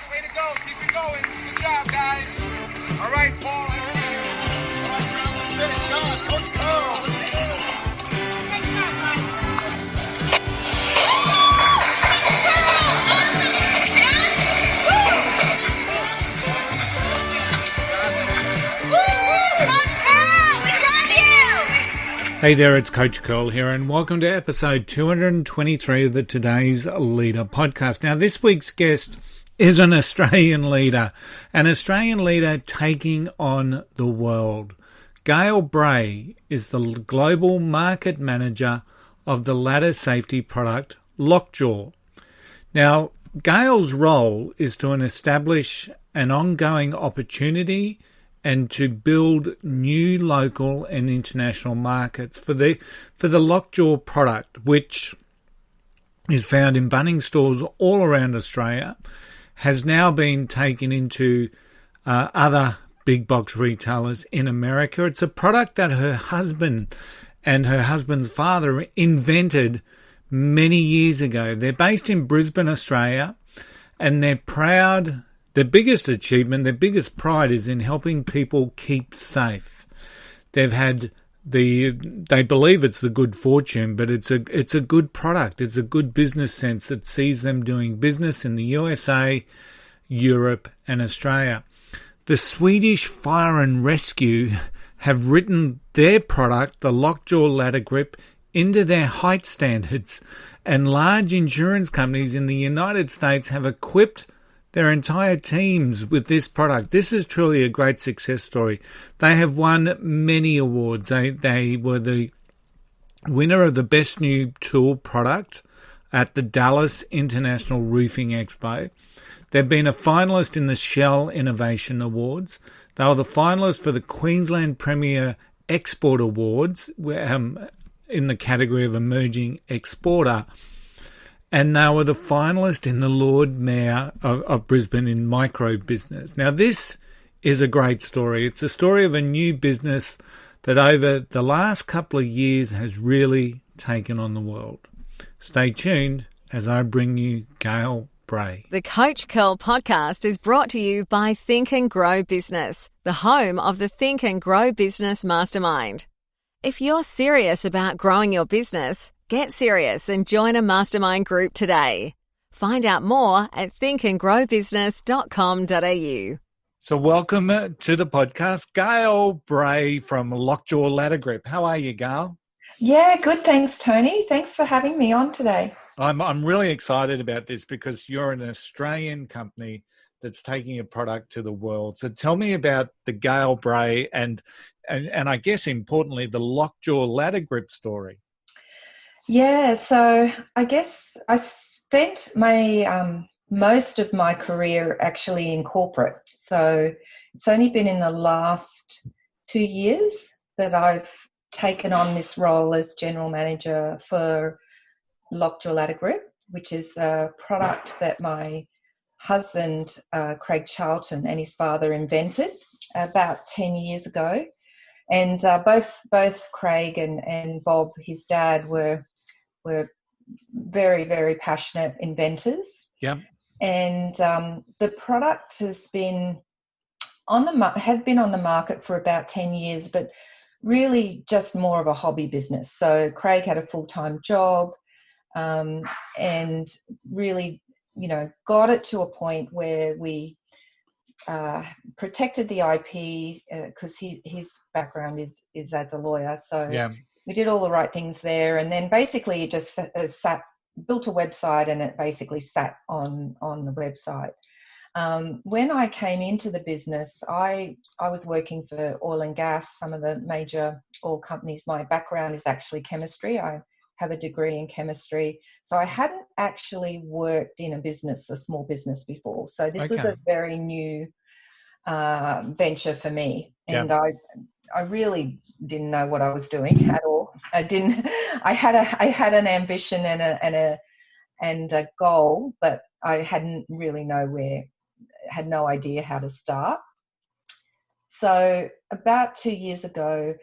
Nice way to go. Keep it going. Good job, guys. All right, Paul, I see you. All right, John, finish on. Coach Carl. Great job, guys. Hey there, it's Coach Curl here, and welcome to episode 223 of the Today's Leader podcast. Now, this week's guest is an Australian leader taking on the world. Gail Bray is the global market manager of the ladder safety product Lockjaw. Now, Gail's role is to establish an ongoing opportunity and to build new local and international markets for the Lockjaw product, which is found in Bunnings stores all around Australia, has now been taken into other big box retailers in America. It's a product that her husband and her husband's father invented many years ago. They're based in Brisbane, Australia, and they're proud. Their biggest achievement, their biggest pride is in helping people keep safe. They've had they believe it's the good fortune, but it's a good product. It's a good business sense that sees them doing business in the USA, Europe and Australia. The Swedish Fire and Rescue have written their product, the Lockjaw Ladder Grip, into their height standards, and large insurance companies in the United States have equipped their entire teams with this product. This is truly a great success story. They have won many awards. They were the winner of the Best New Tool Product at the Dallas International Roofing Expo. They've been a finalist in the Shell Innovation Awards. They were the finalist for the Queensland Premier Export Awards in the category of Emerging Exporter. And they were the finalist in the Lord Mayor of Brisbane in micro business. Now, this is a great story. It's a story of a new business that over the last couple of years has really taken on the world. Stay tuned as I bring you Gail Bray. The Coach Curl podcast is brought to you by Think Grow Business, the home of the Think Grow Business Mastermind. If you're serious about growing your business, get serious and join a mastermind group today. Find out more at thinkandgrowbusiness.com.au. So welcome to the podcast, Gail Bray from Lockjaw Ladder Grip. How are you, Gail? Yeah, good. Thanks, Tony. Thanks for having me on today. I'm really excited about this because you're an Australian company that's taking a product to the world. So tell me about the Gail Bray and I guess importantly, the Lockjaw Ladder Grip story. Yeah, so I guess I spent my most of my career actually in corporate. So it's only been in the last 2 years that I've taken on this role as general manager for Lockjaw Ladder Grip, which is a product that my husband, Craig Charlton, and his father invented about 10 years ago. And both Craig and Bob, his dad, were very, very passionate inventors. Yeah. And the product has been on the market for about 10 years, but really just more of a hobby business. So Craig had a full-time job and really, got it to a point where we protected the IP because his background is as a lawyer. So yeah. We did all the right things there, and then basically it just built a website, and it basically sat on the website. When I came into the business, I was working for oil and gas, some of the major oil companies. My background is actually chemistry. I have a degree in chemistry, so I hadn't actually worked in a small business before. So this was a very new venture for me, and I really didn't know what I was doing at all. I had an ambition and a goal, but I hadn't really had no idea how to start. So about 2 years ago,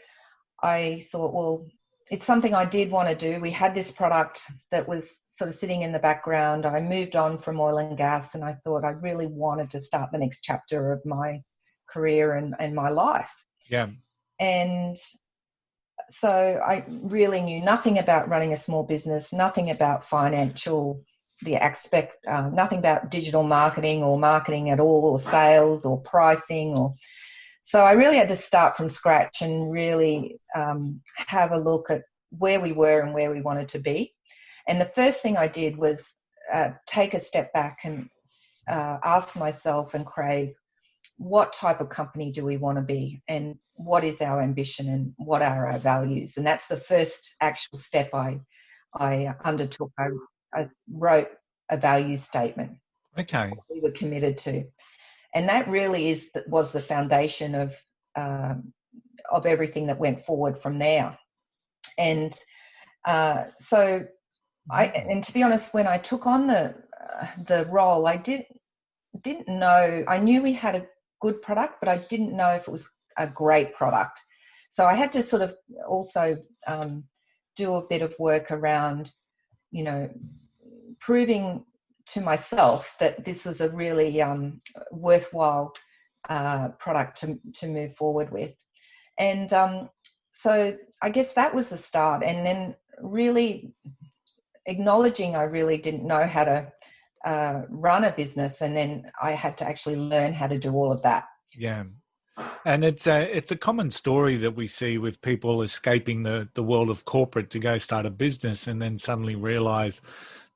I thought, well, it's something I did want to do. We had this product that was sort of sitting in the background. I moved on from oil and gas, and I thought I really wanted to start the next chapter of my career and my life. Yeah. And so I really knew nothing about running a small business, nothing about the aspect, nothing about digital marketing or marketing at all, or sales or pricing. So I really had to start from scratch and really have a look at where we were and where we wanted to be. And the first thing I did was take a step back and ask myself and Craig, what type of company do we want to be, and what is our ambition, and what are our values? And that's the first actual step I undertook. I wrote a values statement. Okay. We were committed to, and that really was the foundation of everything that went forward from there. And so and to be honest, when I took on the role, I didn't know. I knew we had a good product, but I didn't know if it was a great product. So I had to sort of also do a bit of work around, proving to myself that this was a really worthwhile product to move forward with. And so I guess that was the start. And then really acknowledging I really didn't know how to run a business, and then I had to actually learn how to do all of that. Yeah. And it's a common story that we see with people escaping the world of corporate to go start a business, and then suddenly realize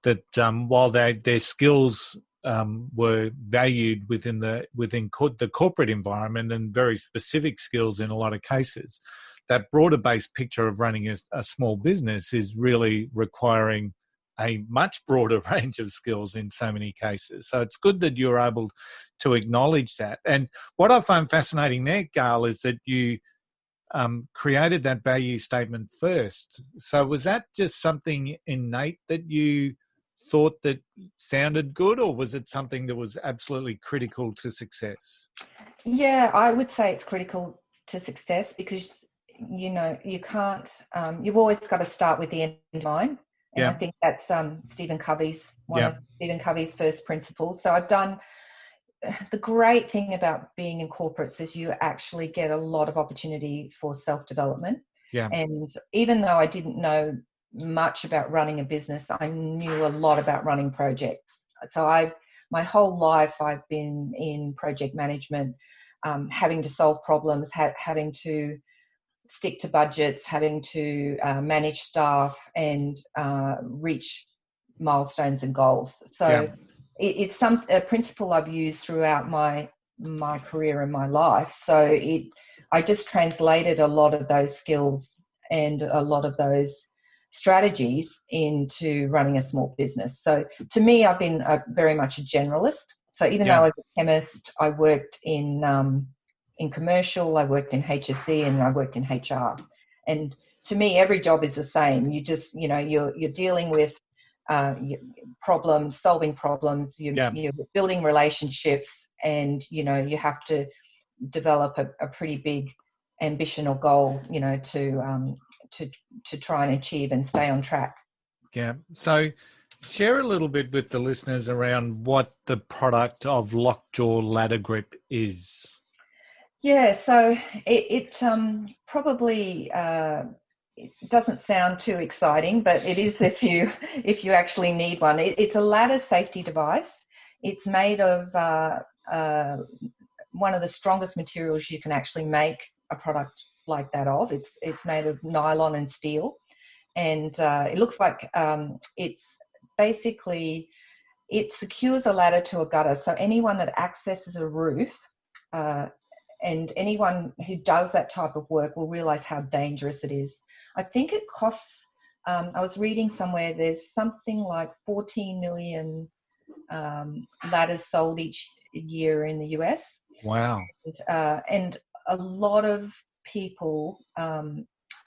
that while their skills were valued within the corporate environment, and very specific skills in a lot of cases, that broader based picture of running a small business is really requiring a much broader range of skills in so many cases. So it's good that you're able to acknowledge that. And what I find fascinating there, Gail, is that you created that value statement first. So was that just something innate that you thought that sounded good, or was it something that was absolutely critical to success? Yeah, I would say it's critical to success, because you can't, you've always got to start with the end in mind. And Yeah. I think that's Stephen Covey's one Yeah. of Stephen Covey's first principles. So I've done, the great thing about being in corporates is you actually get a lot of opportunity for self-development. Yeah. And even though I didn't know much about running a business, I knew a lot about running projects. So my whole life I've been in project management, having to solve problems, having to stick to budgets, having to manage staff, and reach milestones and goals. So it's a principle I've used throughout my career and my life. So I just translated a lot of those skills and a lot of those strategies into running a small business. So to me, I've been very much a generalist. So even though I was a chemist, I worked in commercial, I worked in HSE, and I worked in HR. And to me, every job is the same. You just, you're dealing with problems, solving problems, you're building relationships, and, you have to develop a pretty big ambition or goal, to try and achieve and stay on track. Yeah. So share a little bit with the listeners around what the product of Lockjaw Ladder Grip is. Yeah, so it probably it doesn't sound too exciting, but it is if you actually need one. It's a ladder safety device. It's made of one of the strongest materials you can actually make a product like that of. It's made of nylon and steel, and it looks like it's basically, it secures a ladder to a gutter. So anyone that accesses a roof, and anyone who does that type of work will realize how dangerous it is. I think it costs, I was reading somewhere, there's something like 14 million ladders sold each year in the US. Wow. And a lot of people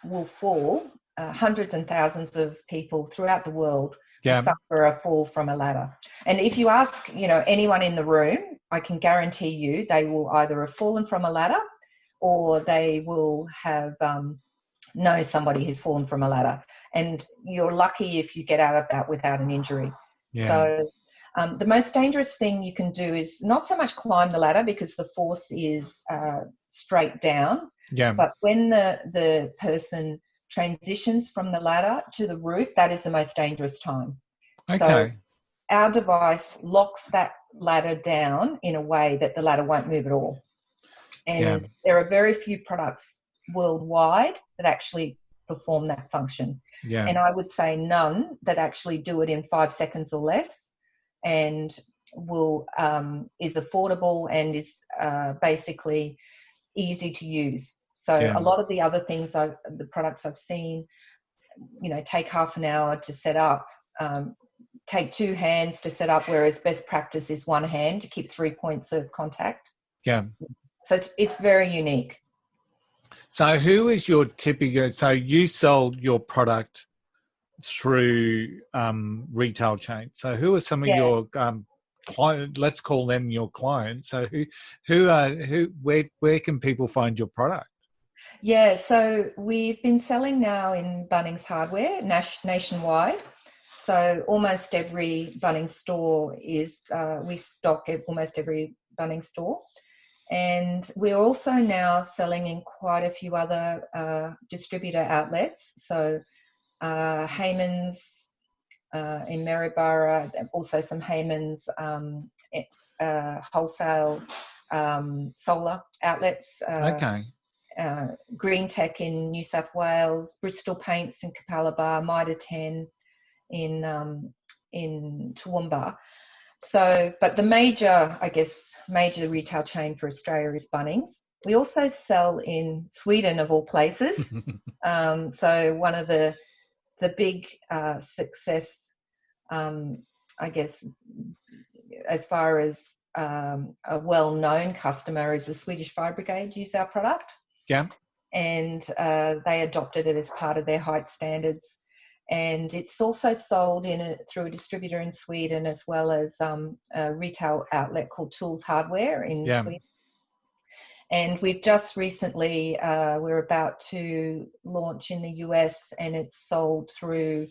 will fall, hundreds and thousands of people throughout the world suffer a fall from a ladder. And if you ask, anyone in the room, I can guarantee you they will either have fallen from a ladder, or they will have know somebody who's fallen from a ladder, and you're lucky if you get out of that without an injury. Yeah. So the most dangerous thing you can do is not so much climb the ladder, because the force is straight down. Yeah. But when the person transitions from the ladder to the roof, that is the most dangerous time. Okay. So our device locks that ladder down in a way that the ladder won't move at all. And there are very few products worldwide that actually perform that function. Yeah. And I would say none that actually do it in 5 seconds or less, and is affordable and is basically easy to use. So a lot of the other things, the products I've seen, take half an hour to set up, take 2 hands to set up, whereas best practice is 1 hand to keep 3 points of contact. Yeah. So it's very unique. So who is your typical, so you sold your product through retail chains. So who are some of your clients, let's call them your clients. So where can people find your product? Yeah, so we've been selling now in Bunnings Hardware nationwide. So almost every Bunnings store we stock at almost every Bunnings store. And we're also now selling in quite a few other distributor outlets. So Heyman's in Maryborough, also some Heyman's wholesale solar outlets. Okay. Green Tech in New South Wales, Bristol Paints in Capalaba, Mitre 10 in Toowoomba. So, but the major retail chain for Australia is Bunnings. We also sell in Sweden, of all places. So one of the big success, as far as a well-known customer, is the Swedish Fire Brigade use our product. Yeah. And they adopted it as part of their height standards. And it's also sold through a distributor in Sweden, as well as a retail outlet called Tools Hardware in Sweden. And we've just recently, we're about to launch in the US, and it's sold through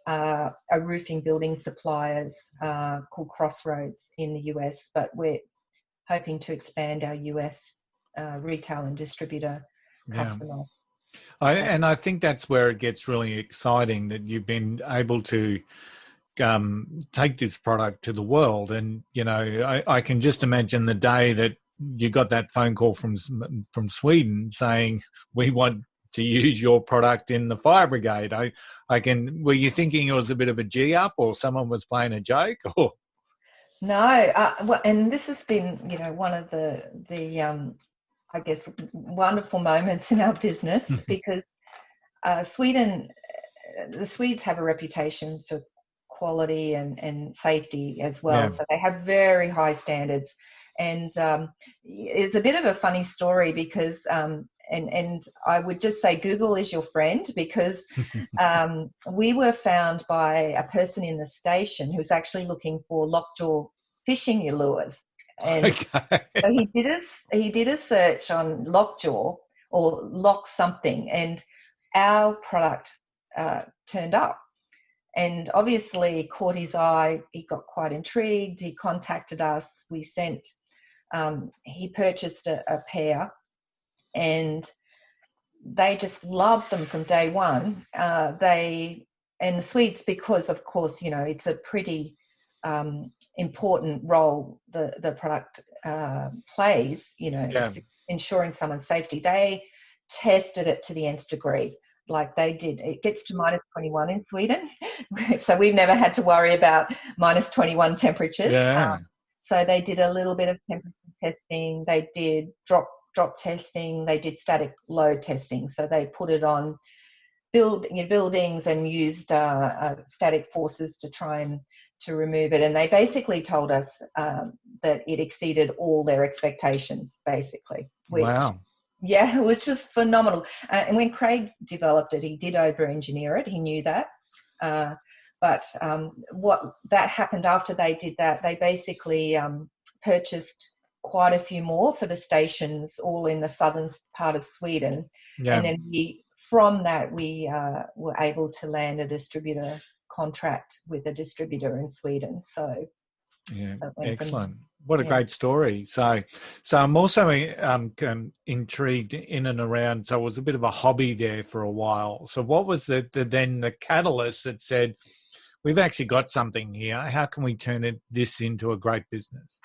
a roofing building suppliers called Crossroads in the US. But we're hoping to expand our US retail and distributor customer. And I think that's where it gets really exciting, that you've been able to take this product to the world. And, I can just imagine the day that you got that phone call from Sweden saying, we want to use your product in the fire brigade. Were you thinking it was a bit of a G-up, or someone was playing a joke? Or? No, and this has been, one of the wonderful moments in our business, because the Swedes have a reputation for quality and safety as well. Yeah. So they have very high standards. And it's a bit of a funny story, because and I would just say Google is your friend, because we were found by a person in the station who's actually looking for lockjaw fishing lures. And so he did a search on lockjaw or lock something, and our product turned up, and obviously caught his eye. He got quite intrigued. He contacted us. He purchased a pair, and they just loved them from day one. And the Swedes, because of course, it's a pretty important role the product plays, ensuring someone's safety. They tested it to the nth degree, like they did. It gets to minus 21 in Sweden, so we've never had to worry about minus 21 temperatures. Yeah. So they did a little bit of temperature testing. They did drop testing. They did static load testing. So they put it on buildings and used static forces to try to remove it. And they basically told us that it exceeded all their expectations, basically. Wow. Yeah, which was phenomenal. And when Craig developed it, he did over-engineer it. He knew that. But what that happened after they did that, they basically purchased quite a few more for the stations, all in the southern part of Sweden. Yeah. And then from that, we were able to land a distributor contract with a distributor in Sweden. So Yeah, it went from excellent. What a yeah. great story. So I'm also intrigued in and around. So it was a bit of a hobby there for a while. So what was the catalyst that said, we've actually got something here. How can we turn this into a great business?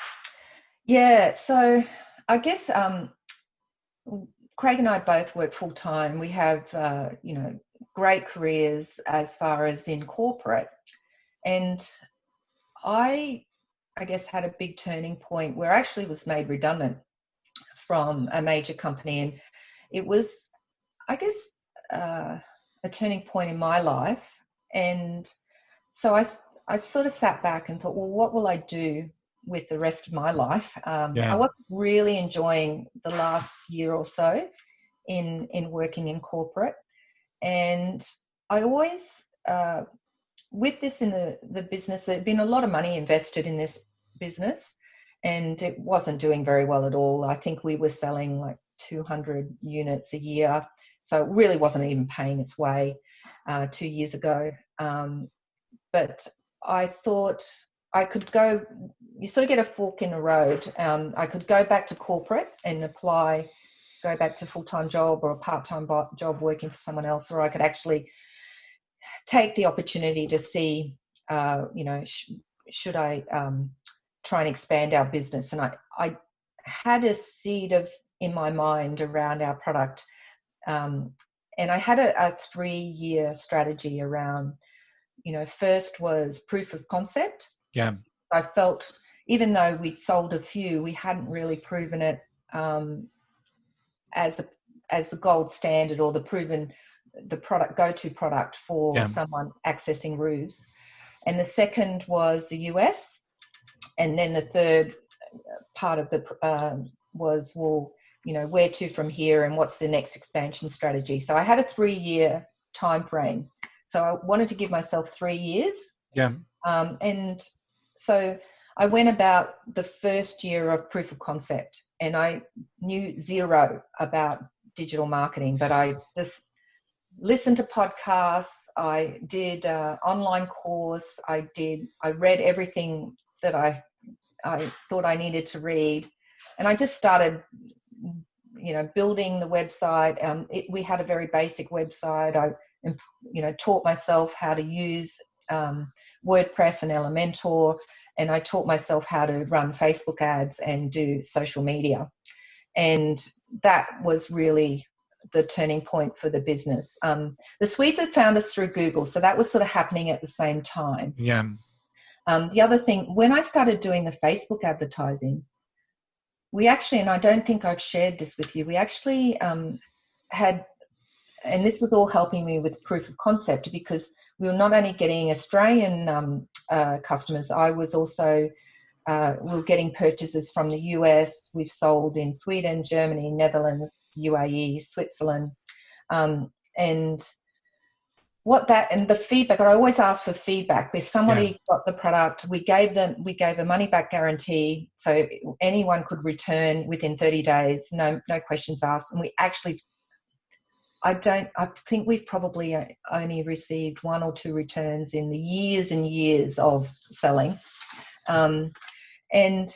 Yeah, so I guess Craig and I both work full time. We have, great careers as far as in corporate. And I guess, had a big turning point where I actually was made redundant from a major company. And it was, I guess, a turning point in my life. And so I sort of sat back and thought, well, what will I do with the rest of my life? I wasn't really enjoying the last year or so in working in corporate. And I always, with this in the business, there'd been a lot of money invested in this business, and it wasn't doing very well at all. I think we were selling like 200 units a year. So it really wasn't even paying its way 2 years ago. But I thought I could go, you sort of get a fork in the road. I could go back to corporate and go back to a full-time job or a part-time job working for someone else, or I could actually take the opportunity to see, should I try and expand our business? And I had a seed in my mind around our product. And I had a 3-year strategy around, first was proof of concept. Yeah. I felt even though we'd sold a few, we hadn't really proven it as the gold standard or the product go-to product for someone accessing roofs. And the second was the US. And then the third part of was, well, where to from here and what's the next expansion strategy. So I had a 3-year time frame. So I wanted to give myself 3 years. Yeah. And so I went about the first year of proof of concept, and I knew zero about digital marketing, but I just listened to podcasts. I did an online course. I read everything that I thought I needed to read. And I just started, building the website. We had a very basic website. I, taught myself how to use WordPress and Elementor, and I taught myself how to run Facebook ads and do social media. And that was really the turning point for the business. The Swedes had found us through Google, so that was sort of happening at the same time. Yeah. The other thing, when I started doing the Facebook advertising, we actually, and I don't think I've shared this with you, we actually had, and this was all helping me with proof of concept, because we were not only getting Australian customers, I was also, we were getting purchases from the US. We've sold in Sweden, Germany, Netherlands, UAE, Switzerland. And the feedback, I always ask for feedback. If somebody got the product, we gave a money back guarantee, so anyone could return within 30 days, no questions asked. And we actually, I think we've probably only received 1 or 2 returns in the years and years of selling. And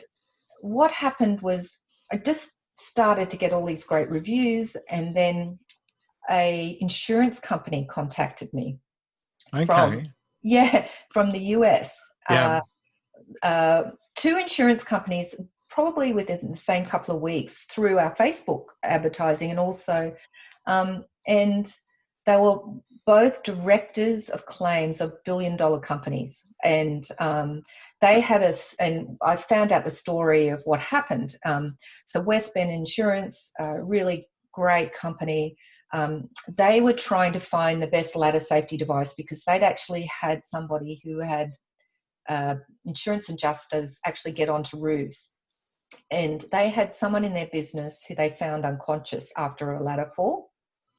what happened was I just started to get all these great reviews, and then a insurance company contacted me. Okay. From the US. Yeah. 2 insurance companies, probably within the same couple of weeks, through our Facebook advertising, and also, and they were both directors of claims of billion-dollar companies. And they had us, and I found out the story of what happened. So West Bend Insurance, really great company. They were trying to find the best ladder safety device, because they'd actually had somebody who had insurance adjusters actually get onto roofs. And they had someone in their business who they found unconscious after a ladder fall.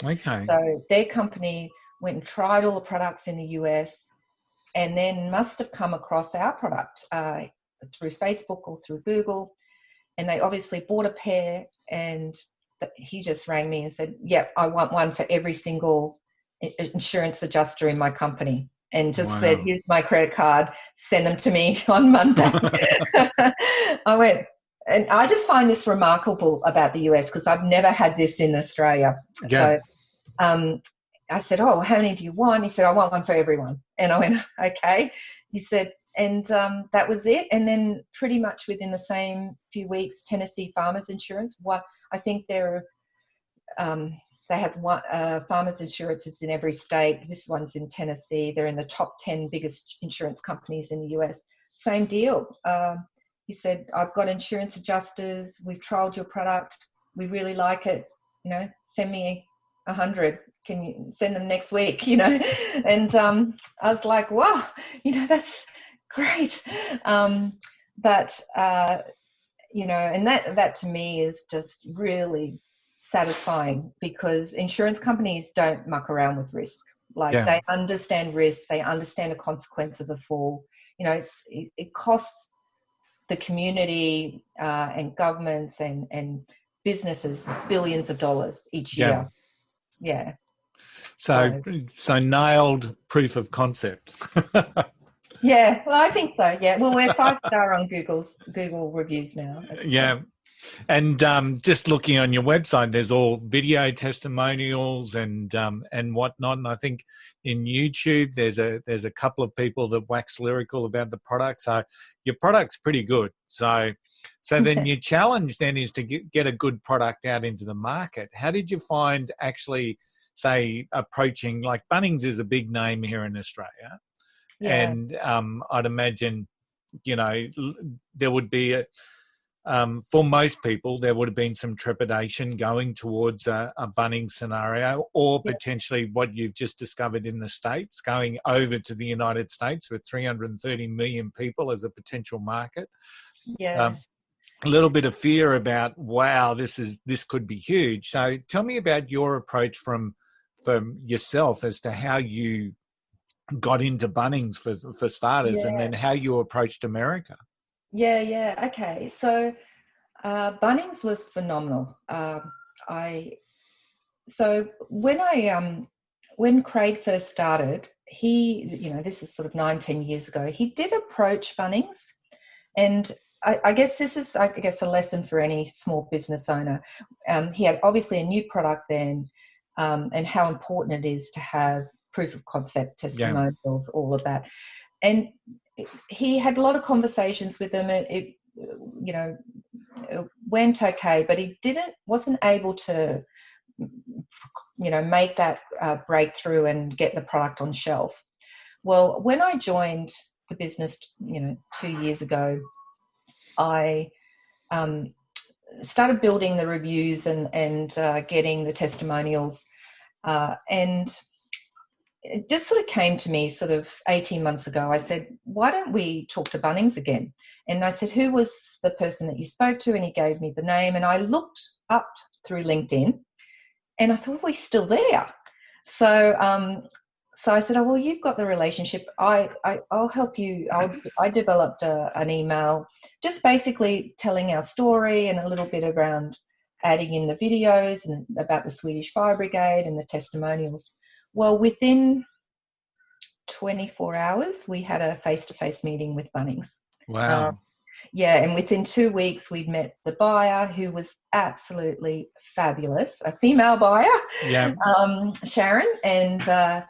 Okay. So their company went and tried all the products in the US, and then must have come across our product through Facebook or through Google. And they obviously bought a pair, and he just rang me and said, "Yep, I want one for every single insurance adjuster in my company." And just said, "Here's my credit card. Send them to me on Monday." I went, and I just find this remarkable about the US because I've never had this in Australia. Yeah. So I said, "Oh, how many do you want?" He said, "I want one for everyone." And I went, "Okay." He said, and that was it. And then pretty much within the same few weeks, Tennessee Farmers Insurance. I think they have one farmers insurances in every state. This one's in Tennessee. They're in the top 10 biggest insurance companies in the US. Same deal. He said, "I've got insurance adjusters. We've trialed your product. We really like it. Send me 100. Can you send them next week?" And I was like, "Wow, that's great." But and that to me is just really satisfying, because insurance companies don't muck around with risk. They understand risk, they understand the consequence of a fall. It costs the community and governments and businesses billions of dollars each year. Yeah. So nailed proof of concept. Yeah, well, I think so. Yeah, well, we're 5-star on Google reviews now. Yeah. And just looking on your website, there's all video testimonials and whatnot. And I think in YouTube, there's a couple of people that wax lyrical about the product. So your product's pretty good. So then your challenge then is to get a good product out into the market. How did you find actually, say, approaching, like Bunnings is a big name here in Australia. Yeah. And I'd imagine, there would be for most people, there would have been some trepidation going towards a Bunnings scenario, or potentially what you've just discovered in the States, going over to the United States with 330 million people as a potential market. Yeah. A little bit of fear about, wow, this could be huge. So tell me about your approach from yourself as to how you got into Bunnings for starters, and then how you approached America. Yeah. Okay. So Bunnings was phenomenal. When Craig first started, he, this is sort of 19 years ago, he did approach Bunnings, and I guess this is, a lesson for any small business owner. He had obviously a new product then, and how important it is to have proof of concept, testimonials, all of that. And he had a lot of conversations with them. It went okay, but he wasn't able to, make that breakthrough and get the product on shelf. Well, when I joined the business, 2 years ago, I started building the reviews and getting the testimonials, and it just sort of came to me sort of 18 months ago. I said, "Why don't we talk to Bunnings again?" And I said, "Who was the person that you spoke to?" And he gave me the name, and I looked up through LinkedIn, and I thought, "Well, he's still there." So I said, "Oh, well, you've got the relationship. I'll help you." I developed an email just basically telling our story and a little bit around adding in the videos and about the Swedish Fire Brigade and the testimonials. Well, within 24 hours, we had a face-to-face meeting with Bunnings. Wow. And within 2 weeks, we'd met the buyer, who was absolutely fabulous, a female buyer, Sharon, and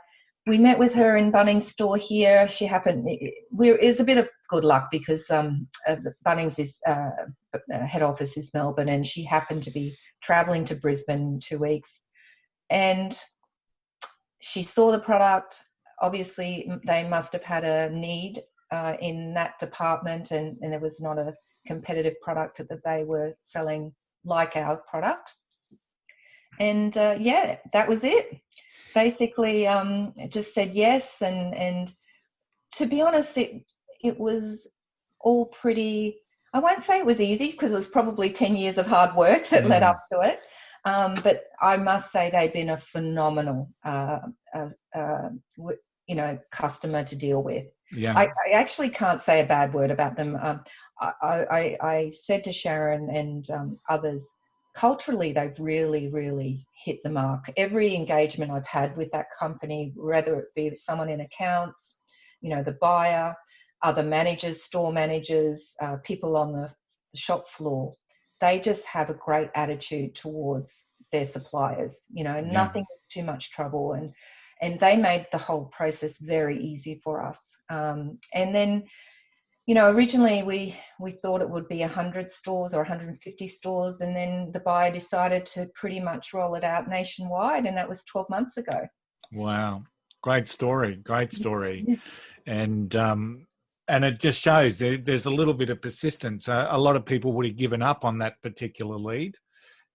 we met with her in Bunnings store here. She happened, it was a bit of good luck because Bunnings is head office is Melbourne, and she happened to be traveling to Brisbane 2 weeks, and she saw the product. Obviously, they must have had a need in that department, and there was not a competitive product that they were selling like our product. And that was it. Basically, it just said yes, and to be honest, it was all pretty. I won't say it was easy, because it was probably 10 years of hard work that led up to it. But I must say they've been a phenomenal, customer to deal with. Yeah. I actually can't say a bad word about them. I said to Sharon and others, culturally, they've really, really hit the mark. Every engagement I've had with that company, whether it be someone in accounts, the buyer, other managers, store managers, people on the shop floor, they just have a great attitude towards their suppliers. Nothing is too much trouble, and they made the whole process very easy for us. And then, originally we thought it would be 100 stores or 150 stores, and then the buyer decided to pretty much roll it out nationwide, and that was 12 months ago. Wow. Great story. And it just shows there's a little bit of persistence. A lot of people would have given up on that particular lead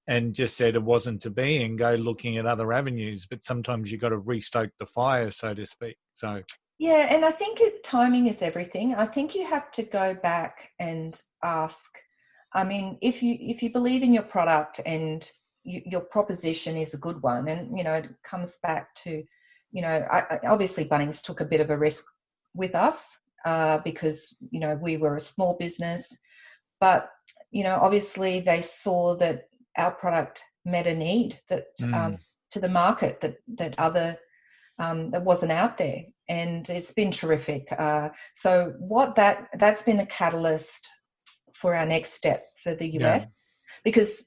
and just said it wasn't to be and go looking at other avenues. But sometimes you've got to restoke the fire, so to speak. So yeah, and I think timing is everything. I think you have to go back and ask. I mean, if you believe in your product and your proposition is a good one, and it comes back to, obviously Bunnings took a bit of a risk with us because we were a small business, but obviously they saw that our product met a need that to the market that other that wasn't out there, and it's been terrific. So that's been the catalyst for our next step for the US, because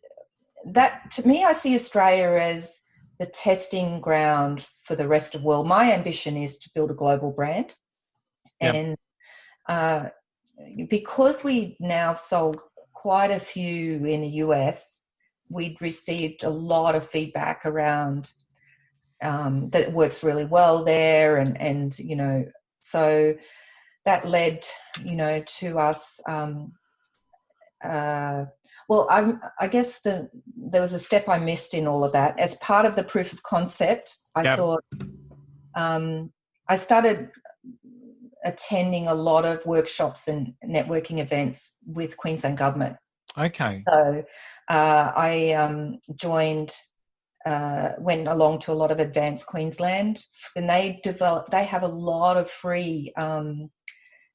that, to me, I see Australia as the testing ground for the rest of the world. My ambition is to build a global brand, and because we now sold quite a few in the US, we'd received a lot of feedback around that it works really well there, and so that led to us. I guess there was a step I missed in all of that. As part of the proof of concept, I thought I started attending a lot of workshops and networking events with Queensland Government. Okay. So I joined, went along to a lot of Advanced Queensland, and they have a lot of free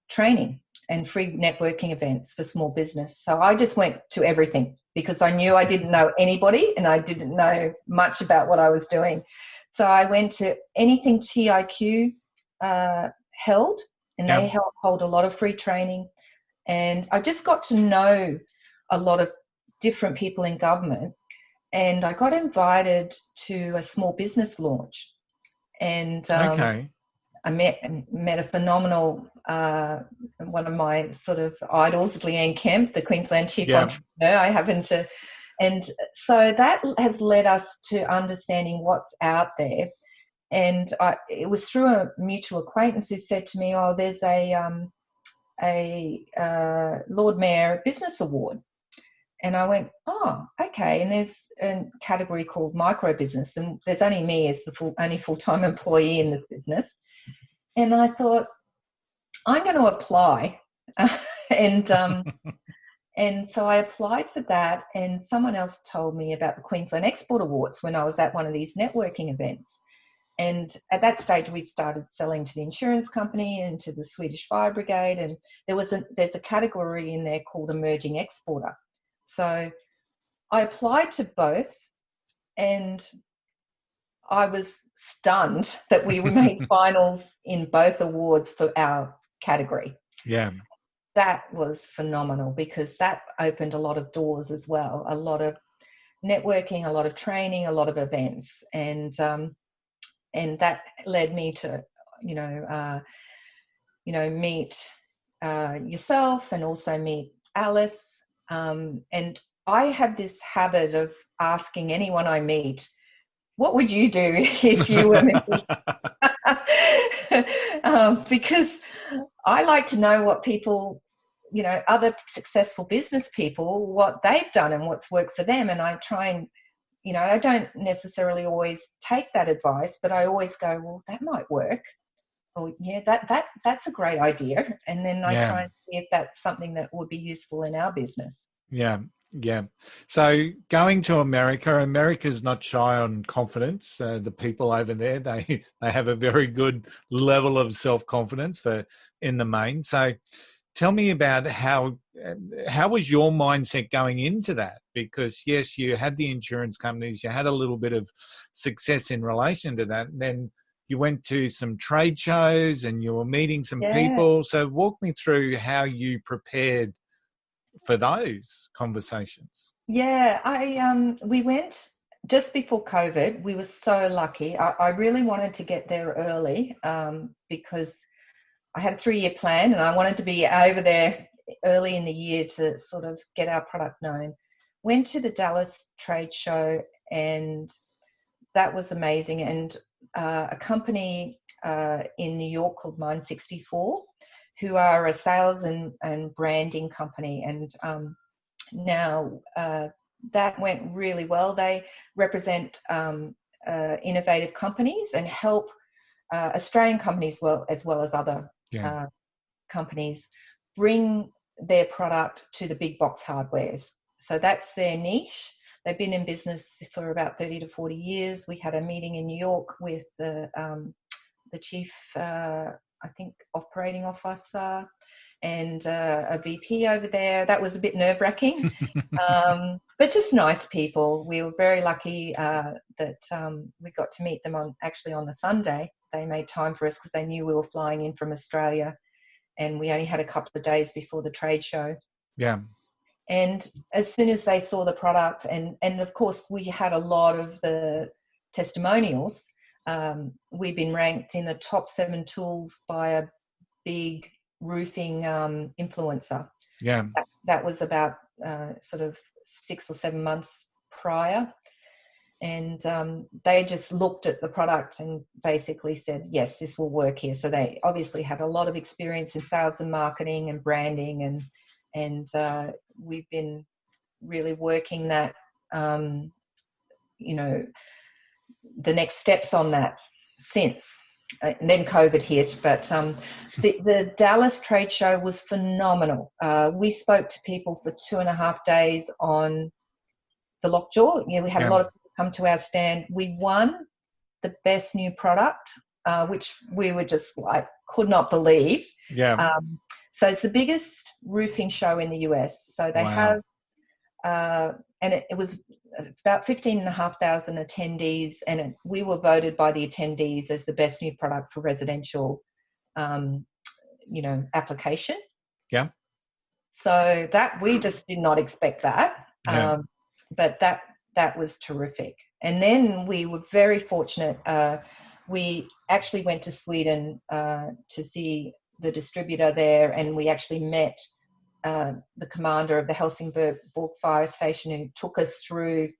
training and free networking events for small business. So I just went to everything because I knew I didn't know anybody and I didn't know much about what I was doing. So I went to anything TIQ held, and they hold a lot of free training. And I just got to know a lot of different people in government, and I got invited to a small business launch. And I met a phenomenal, one of my sort of idols, Leanne Kemp, the Queensland Chief Entrepreneur. And so that has led us to understanding what's out there. And it was through a mutual acquaintance who said to me, "Oh, there's a Lord Mayor Business Award." And I went, "Oh, okay." And there's a category called micro business, and there's only me as the only full-time employee in this business. And I thought, I'm going to apply. And so I applied for that, and someone else told me about the Queensland Export Awards when I was at one of these networking events. And at that stage, we started selling to the insurance company and to the Swedish Fire Brigade, and there's a category in there called Emerging Exporter. So I applied to both, and I was stunned that we made finals in both awards for our category. Yeah. That was phenomenal because that opened a lot of doors as well, a lot of networking, a lot of training, a lot of events. And that led me to, meet yourself and also meet Alice. And I have this habit of asking anyone I meet, what would you do if you were me? Because I like to know what people, other successful business people, what they've done and what's worked for them. And I try and, I don't necessarily always take that advice, but I always go, well, that might work. Or yeah, that's a great idea. And then I try and see if that's something that would be useful in our business. Yeah. Yeah. So going to America's not shy on confidence. The people over there, they have a very good level of self-confidence in the main. So tell me about how was your mindset going into that? Because yes, you had the insurance companies, you had a little bit of success in relation to that, and then you went to some trade shows and you were meeting some people. So walk me through how you prepared for those conversations. Yeah, we went just before COVID. We were so lucky. I really wanted to get there early because I had a 3-year plan and I wanted to be over there early in the year to sort of get our product known. Went to the Dallas trade show and that was amazing. And a company in New York called Mine 64, who are a sales and branding company. And now that went really well. They represent innovative companies and help Australian companies as well as other companies bring their product to the big box hardwares. So that's their niche. They've been in business for about 30 to 40 years. We had a meeting in New York with the chief, I think, operating officer and a VP over there. That was a bit nerve-wracking, but just nice people. We were very lucky that we got to meet them on the Sunday. They made time for us because they knew we were flying in from Australia, and we only had a couple of days before the trade show. Yeah. And as soon as they saw the product, and of course we had a lot of the testimonials, we've been ranked in the top 7 tools by a big roofing influencer. Yeah. That was about sort of 6 or 7 months prior. And they just looked at the product and basically said, yes, this will work here. So they obviously had a lot of experience in sales and marketing and branding, and we've been really working that, the next steps on that since. And then COVID hit, but the Dallas trade show was phenomenal. We spoke to people for 2.5 days on the lockjaw. We had a lot of people come to our stand. We won the best new product, which we were just like could not believe. Yeah. So it's the biggest roofing show in the US. So they have, and it was about 15,500 attendees, and we were voted by the attendees as the best new product for residential, application. Yeah. So that we just did not expect that, but that was terrific. And then we were very fortunate. We actually went to Sweden to see the distributor there, and we actually met the commander of the Helsingborg fire station, who took us through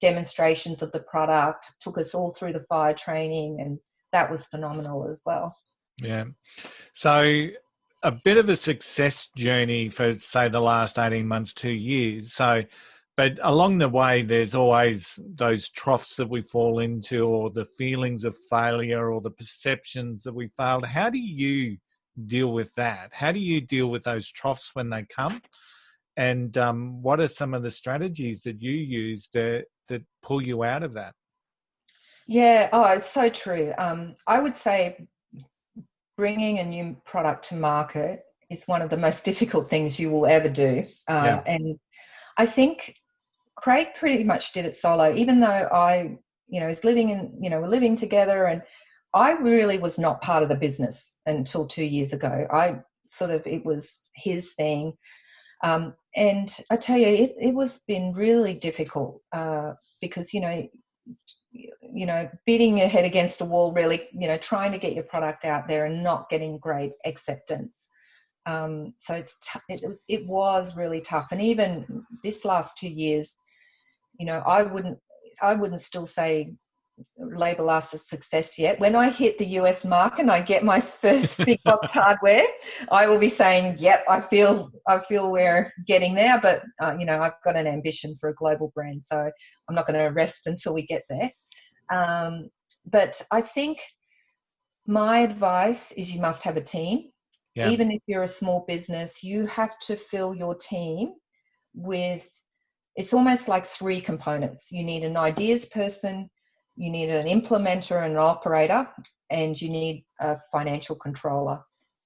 demonstrations of the product, took us all through the fire training, and that was phenomenal as well. Yeah. So a bit of a success journey for, say, the last 18 months, 2 years. So, but along the way, there's always those troughs that we fall into, or the feelings of failure, or the perceptions that we failed. How do you deal with that? How do you deal with those troughs when they come? And what are some of the strategies that you use that pull you out of that? Yeah, it's so true. I would say bringing a new product to market is one of the most difficult things you will ever do. And I think Craig pretty much did it solo, even though I, was we're living together, and I really was not part of the business until 2 years ago. It was his thing. And I tell you, it was been really difficult because, beating your head against a wall, really, trying to get your product out there and not getting great acceptance. So it was really tough. And even this last 2 years, I wouldn't still label us a success yet. When I hit the US market and I get my first big box hardware, I will be saying, yep, I feel we're getting there, but I've got an ambition for a global brand, so I'm not going to rest until we get there. But I think my advice is you must have a team. Yeah. Even if you're a small business, you have to fill your team with, it's almost like 3 components. You need an ideas person, you need an implementer and an operator, and you need a financial controller.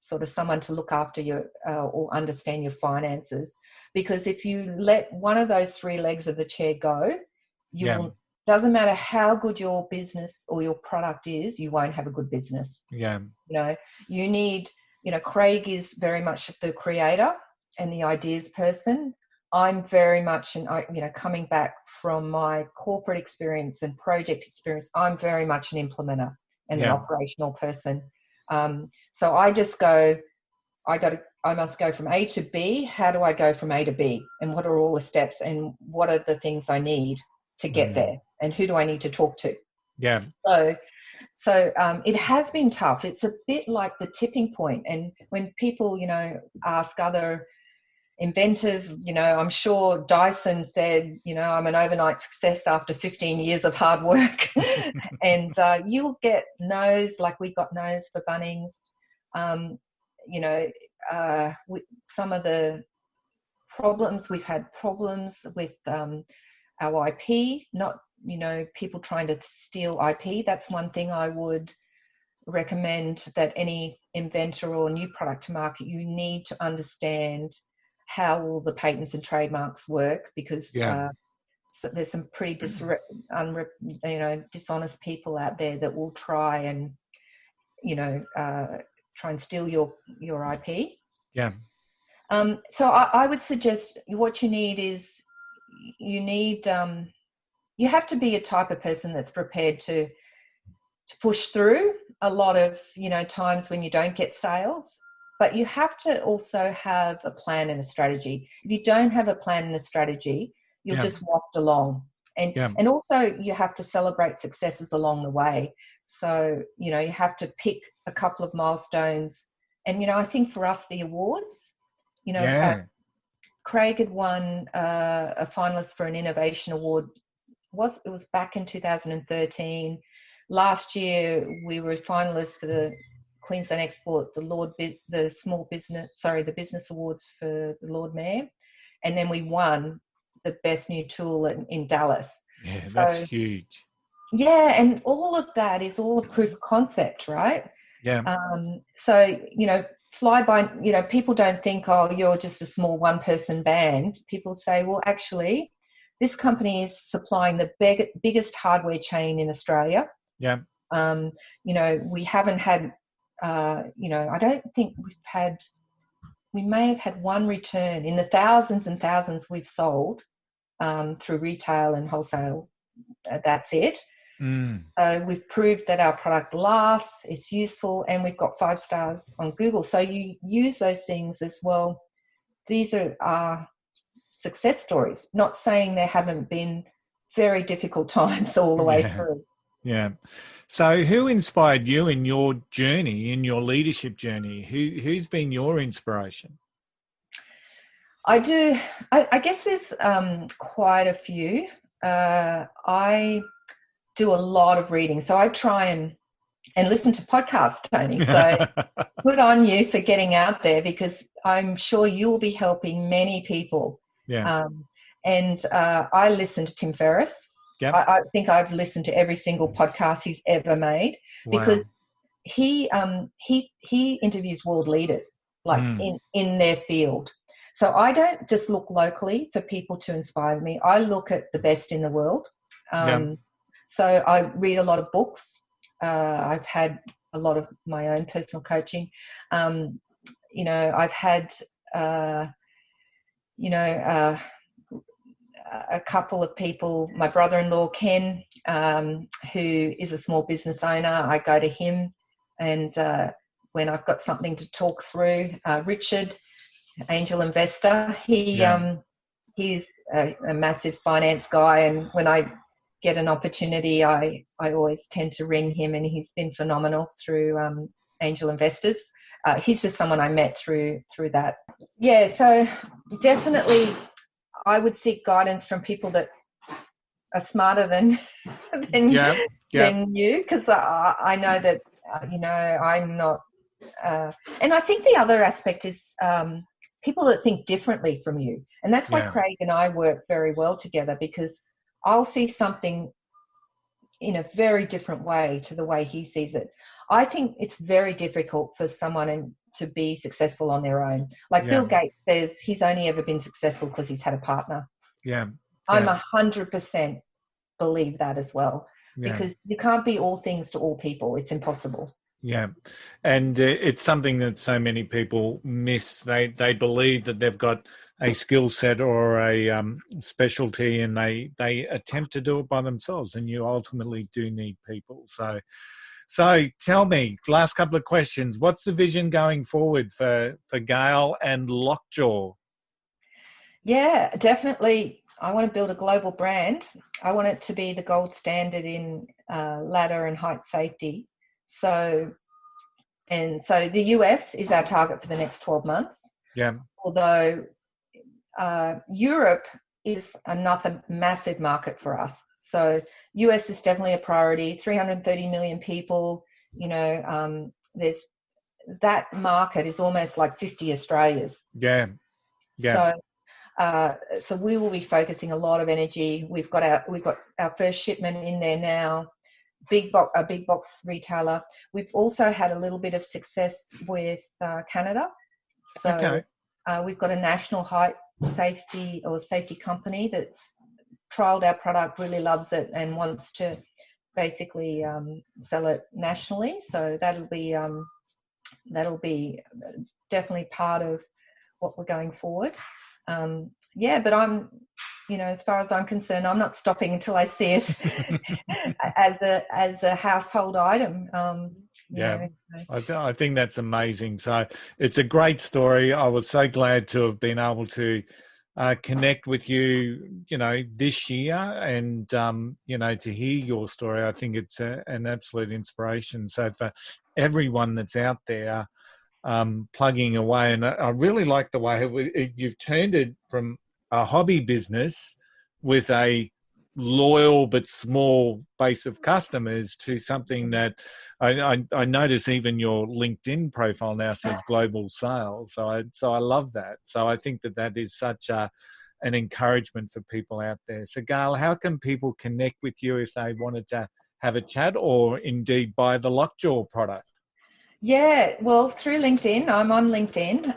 sort of someone to look after your or understand your finances, because if you let one of those three legs of the chair go, doesn't matter how good your business or your product is, you won't have a good business. Yeah. You need, Craig is very much the creator and the ideas person. I'm very much, coming back from my corporate experience and project experience, I'm very much an implementer and an operational person. So I just go, I must go from A to B. How do I go from A to B? And what are all the steps? And what are the things I need to get there? And who do I need to talk to? Yeah. So it has been tough. It's a bit like the tipping point. And when people, ask other inventors, I'm sure Dyson said, I'm an overnight success after 15 years of hard work. And you'll get no's, like we got no's for Bunnings. Some of the problems, we've had problems with our IP, not, people trying to steal IP. That's one thing I would recommend, that any inventor or new product to market, you need to understand how all the patents and trademarks work, because so there's some pretty dishonest people out there that will try and steal your IP. Yeah. So I would suggest what you need is you have to be a type of person that's prepared to push through a lot of times when you don't get sales. But you have to also have a plan and a strategy. If you don't have a plan and a strategy, you'll just waft along. And also you have to celebrate successes along the way. So, you have to pick a couple of milestones. And, I think for us, the awards, Craig had won a finalist for an innovation award. It was back in 2013. Last year, we were finalists for the Queensland Export, the business awards for the Lord Mayor, and then we won the best new tool in Dallas. Yeah, that's huge. Yeah, and all of that is all a proof of concept, right? Yeah. So fly by. People don't think, oh, you're just a small one-person band. People say, well, actually, this company is supplying the biggest hardware chain in Australia. Yeah. We haven't had. I don't think we may have had one return in the thousands and thousands we've sold through retail and wholesale. That's it. We've proved that our product lasts, it's useful, and we've got 5 stars on Google. So you use those things as well. These are our success stories, not saying there haven't been very difficult times all the way through. Yeah. So who inspired you in your journey, in your leadership journey? Who's been your inspiration? I guess there's quite a few. I do a lot of reading. So I try and listen to podcasts, Tony. So good on you for getting out there, because I'm sure you'll be helping many people. Yeah. I listen to Tim Ferriss. Yep. I think I've listened to every single podcast he's ever made, because he interviews world leaders in their field. So I don't just look locally for people to inspire me. I look at the best in the world. So I read a lot of books. I've had a lot of my own personal coaching. I've had a couple of people, my brother-in-law, Ken, who is a small business owner. I go to him, and when I've got something to talk through, Richard, angel investor, he's a massive finance guy, and when I get an opportunity, I always tend to ring him, and he's been phenomenal through angel investors. He's just someone I met through that. Yeah, so definitely I would seek guidance from people that are smarter than you, because I know that I'm not. And I think the other aspect is people that think differently from you, and that's why Craig and I work very well together, because I'll see something in a very different way to the way he sees it. I think it's very difficult for someone to be successful on their own. Like Yeah. Bill Gates says, he's only ever been successful because he's had a partner. Yeah. I'm Yeah. 100% believe that as well, Yeah. because you can't be all things to all people. It's impossible. Yeah, and it's something that so many people miss. They believe that they've got a skill set or a specialty, and they attempt to do it by themselves. And you ultimately do need people. So tell me, last couple of questions. What's the vision going forward for Gail and Lockjaw? Yeah, definitely. I want to build a global brand. I want it to be the gold standard in ladder and height safety. So the US is our target for the next 12 months. Yeah. Although Europe is another massive market for us. So US is definitely a priority. 330 million people. There's that market is almost like 50 Australias. Yeah. Yeah. So we will be focusing a lot of energy. We've got our first shipment in there now. A big box retailer. We've also had a little bit of success with Canada. So Okay. We've got a national height safety company that's trialed our product, really loves it, and wants to basically sell it nationally. So that'll be definitely part of what we're going forward. But I'm, as far as I'm concerned, I'm not stopping until I see it as a household item. I think that's amazing. So it's a great story. I was so glad to have been able to connect with you, this year, and to hear your story. I think it's an absolute inspiration. So for everyone that's out there plugging away, and I really like the way you've turned it from a hobby business with a loyal but small base of customers to something that I notice even your LinkedIn profile now says global sales. So I love that. So I think that is such an encouragement for people out there. So Gail, how can people connect with you if they wanted to have a chat or indeed buy the Lockjaw product? Yeah, well, through LinkedIn. I'm on LinkedIn,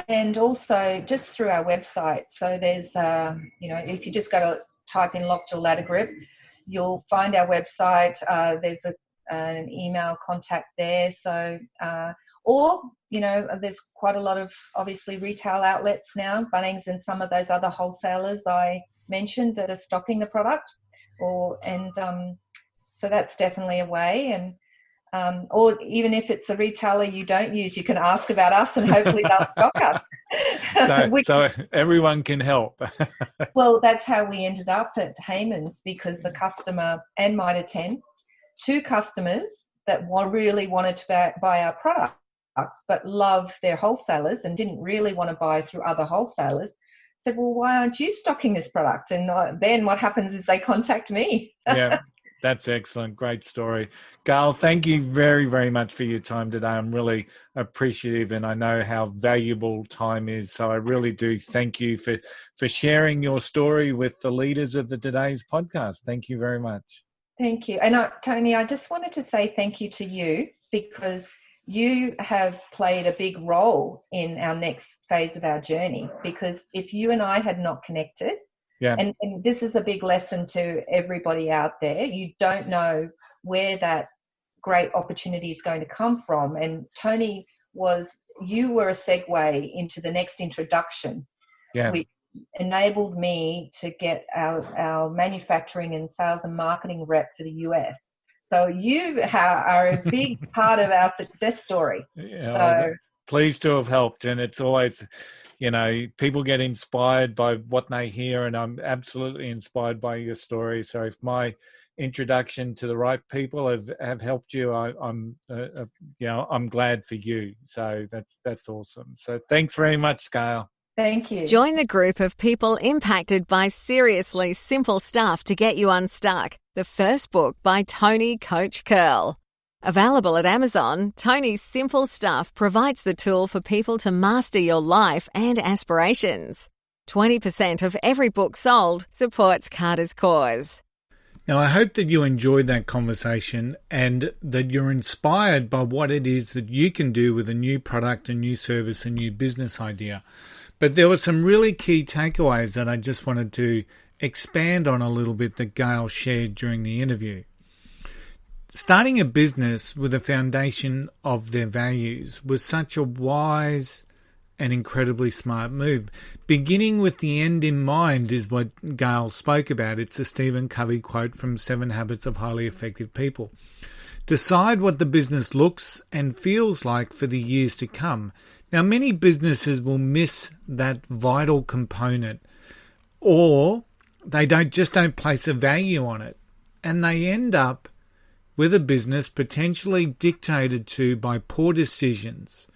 and also just through our website. So there's, if you just go to type in Lockjaw Ladder Grip, you'll find our website. There's an email contact there. So, there's quite a lot of obviously retail outlets now, Bunnings and some of those other wholesalers I mentioned that are stocking the product. So that's definitely a way. And or even if it's a retailer you don't use, you can ask about us and hopefully they'll stock us. So everyone can help. Well, that's how we ended up at Heyman's, because the customer and Mitre 10, two customers that really wanted to buy our products but love their wholesalers and didn't really want to buy through other wholesalers, said, well, why aren't you stocking this product? And then what happens is they contact me. Yeah. That's excellent. Great story. Gail, thank you very, very much for your time today. I'm really appreciative, and I know how valuable time is. So I really do thank you for sharing your story with the leaders of today's podcast. Thank you very much. Thank you. And Tony, I just wanted to say thank you to you, because you have played a big role in our next phase of our journey. Because if you and I had not connected, yeah. And this is a big lesson to everybody out there. You don't know where that great opportunity is going to come from. And Tony, you were a segue into the next introduction, which enabled me to get our manufacturing and sales and marketing rep for the US. So you are a big part of our success story. Yeah, pleased to have helped. And it's always... people get inspired by what they hear, and I'm absolutely inspired by your story. So if my introduction to the right people have helped you, I'm glad for you. So that's awesome. So thanks very much, Gail. Thank you. Join the group of people impacted by seriously simple stuff to get you unstuck. The first book by Tony Coach Curl. Available at Amazon, Tony's Simple Stuff provides the tool for people to master your life and aspirations. 20% of every book sold supports Carter's cause. Now, I hope that you enjoyed that conversation and that you're inspired by what it is that you can do with a new product, a new service, a new business idea. But there were some really key takeaways that I just wanted to expand on a little bit that Gail shared during the interview. Starting a business with a foundation of their values was such a wise and incredibly smart move. Beginning with the end in mind is what Gail spoke about. It's a Stephen Covey quote from 7 Habits of Highly Effective People. Decide what the business looks and feels like for the years to come. Now, many businesses will miss that vital component, or they don't place a value on it, and they end up with a business potentially dictated to by poor decisions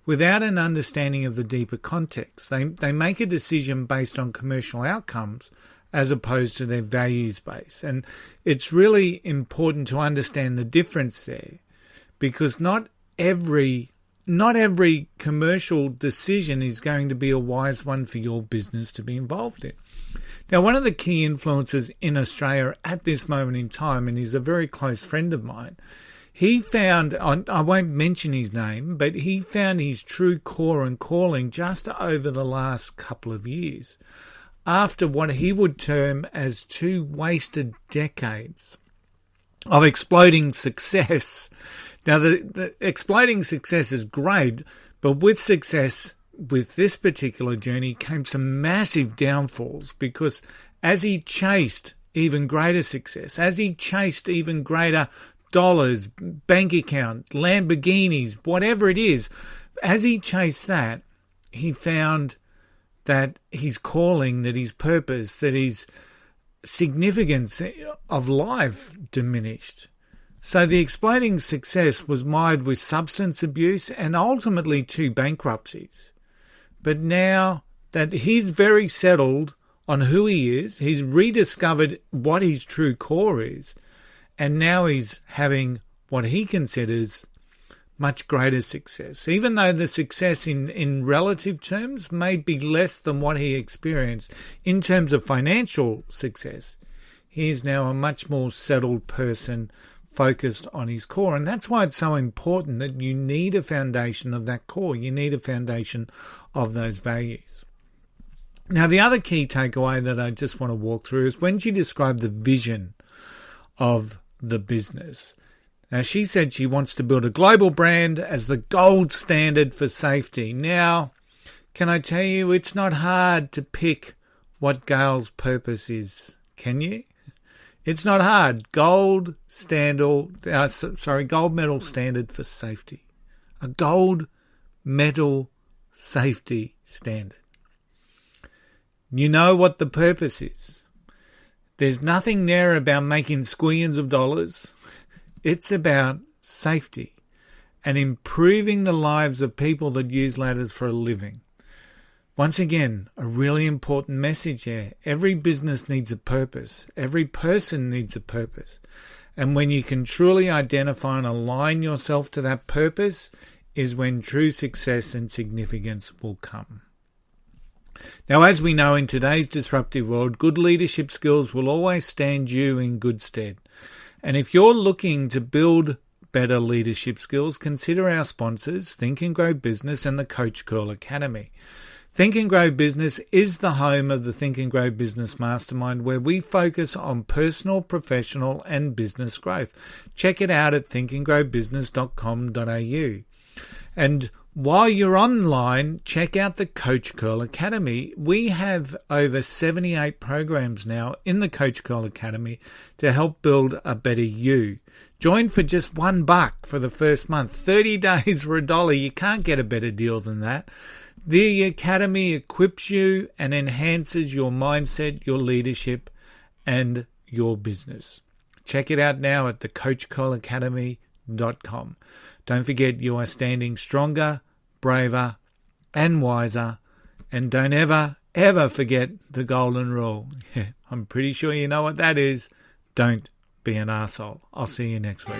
without an understanding of the deeper context. They make a decision based on commercial outcomes as opposed to their values base. And it's really important to understand the difference there, because not every commercial decision is going to be a wise one for your business to be involved in. Now, one of the key influences in Australia at this moment in time, and he's a very close friend of mine, he found, I won't mention his name, but he found his true core and calling just over the last couple of years, after what he would term as 2 wasted decades of exploding success. Now, the exploding success is great, but with success, with this particular journey, came some massive downfalls, because as he chased even greater success, as he chased even greater dollars, bank account, Lamborghinis, whatever it is, as he chased that, he found that his calling, that his purpose, that his significance of life diminished. So the exploding success was mired with substance abuse and ultimately 2 bankruptcies. But now that he's very settled on who he is, he's rediscovered what his true core is, and now he's having what he considers much greater success. Even though the success in relative terms may be less than what he experienced in terms of financial success, he is now a much more settled person focused on his core. And that's why it's so important that you need a foundation of that core. You need a foundation of those values. Now, the other key takeaway that I just want to walk through is when she described the vision of the business. Now, she said she wants to build a global brand as the gold standard for safety. Now, can I tell you, it's not hard to pick what Gail's purpose is, can you? It's not hard. Gold medal standard for safety. A gold medal safety standard. You know what the purpose is. There's nothing there about making squillions of dollars. It's about safety and improving the lives of people that use ladders for a living. Once again, a really important message here. Every business needs a purpose. Every person needs a purpose. And when you can truly identify and align yourself to that purpose is when true success and significance will come. Now, as we know, in today's disruptive world, good leadership skills will always stand you in good stead. And if you're looking to build better leadership skills, consider our sponsors, Think and Grow Business and the Coach Curl Academy. Think and Grow Business is the home of the Think and Grow Business Mastermind, where we focus on personal, professional and business growth. Check it out at thinkandgrowbusiness.com.au. And while you're online, check out the Coach Curl Academy. We have over 78 programs now in the Coach Curl Academy to help build a better you. Join for just $1 for the first month. 30 days for $1. You can't get a better deal than that. The Academy equips you and enhances your mindset, your leadership, and your business. Check it out now at thecoachcurlacademy.com. Don't forget, you are standing stronger, braver, and wiser. And don't ever, ever forget the golden rule. I'm pretty sure you know what that is. Don't be an arsehole. I'll see you next week.